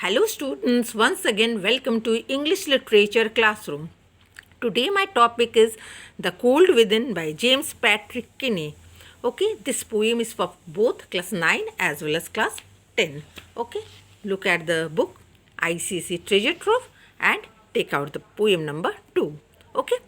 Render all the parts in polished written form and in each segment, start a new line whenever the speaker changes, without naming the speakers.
Hello students, once again welcome to English Literature Classroom. Today my topic is The Cold Within by James Patrick Kinney. Okay, this poem is for both class 9 as well as class 10. Okay, look at the book ICC Treasure Trove and take out the poem number 2. Okay,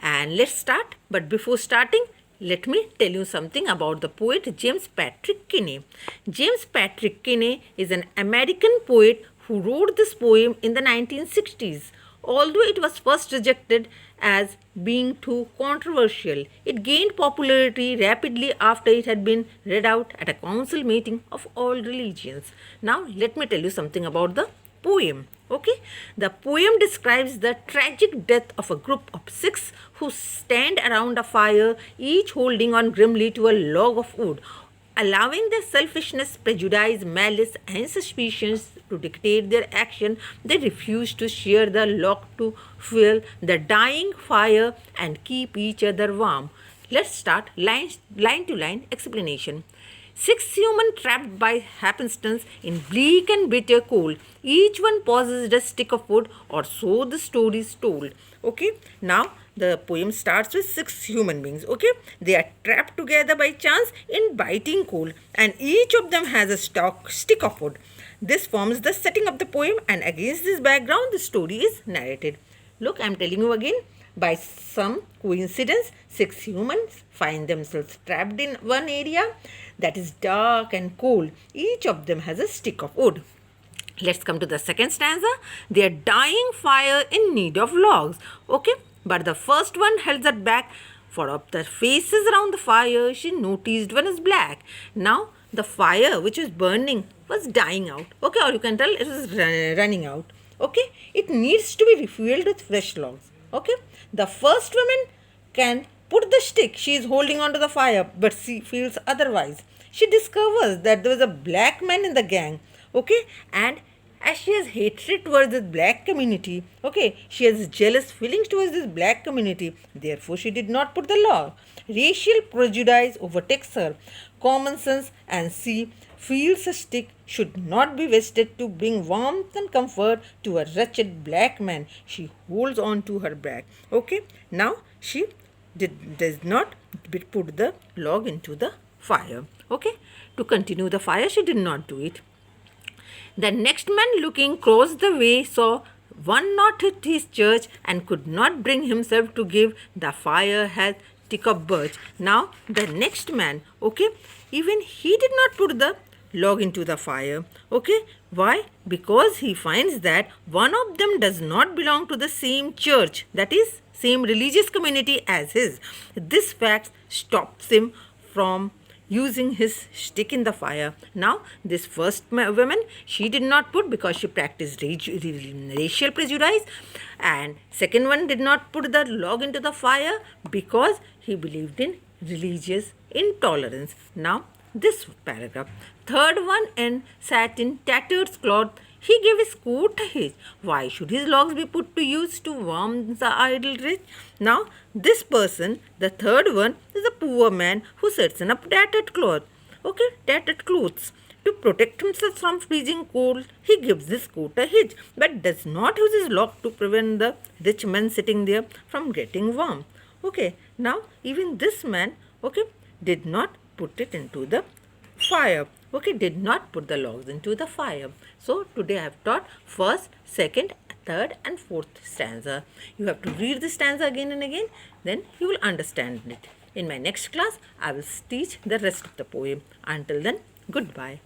and let's start. But before starting, let me tell you something about the poet James Patrick Kinney. James Patrick Kinney is an American poet who wrote this poem in the 1960s. Although it was first rejected as being too controversial, it gained popularity rapidly after it had been read out at a council meeting of all religions. Now, let me tell you something about the poem. Okay, the poem describes the tragic death of a group of 6 who stand around a fire, each holding on grimly to a log of wood, allowing their selfishness, prejudice, malice, and suspicions to dictate their action. They refuse to share the log to fuel the dying fire and keep each other warm. Let's start line to line explanation. 6 humans trapped by happenstance in bleak and bitter cold. Each one possessed a stick of wood, or so the story is told. Okay, now the poem starts with 6 human beings. Okay, they are trapped together by chance in biting cold, and each of them has a stick of wood. This forms the setting of the poem, and against this background, the story is narrated. Look, I am telling you again. By some coincidence, 6 humans find themselves trapped in one area that is dark and cold. Each of them has a stick of wood. Let's come to the second stanza. They are dying fire in need of logs. Okay, but the first one held her back, for of the faces around the fire she noticed one is black. Now the fire which was burning was dying out. Okay, or you can tell it was running out. Okay, it needs to be refueled with fresh logs. Okay, the first woman can put the stick she is holding onto the fire, but she feels otherwise. She discovers that there was a black man in the gang. Okay, and as she has hatred towards this black community, okay, she has jealous feelings towards this black community. Therefore, she did not put the law. Racial prejudice overtakes her. Common sense, and she feels a stick should not be wasted to bring warmth and comfort to a wretched black man. She holds on to her back. Okay, now she does not put the log into the fire. Okay, to continue the fire, she did not do it. The next man looking across the way saw one not at his church and could not bring himself to give the fire had stick of birch. Now the next man, okay, even he did not put the log into the fire. Okay, why? Because he finds that one of them does not belong to the same church, that is same religious community as his. This fact stops him from using his stick in the fire. Now this first woman, she did not put because she practiced racial prejudice, and second one did not put the log into the fire because he believed in religious intolerance. Now this paragraph, third one and sat in tattered cloth. He gave his coat a hitch. Why should his logs be put to use to warm the idle rich? Now, this person, the third one, is a poor man who sits in a tattered cloth. Okay, tattered clothes. To protect himself from freezing cold, he gives his coat a hitch, but does not use his log to prevent the rich man sitting there from getting warm. Okay, now even this man, okay, did not put it into the fire. Okay, did not put the logs into the fire. So today I have taught first, second, third and fourth stanza. You have to read the stanza again and again, then you will understand it. In my next class, I will teach the rest of the poem. Until then, goodbye.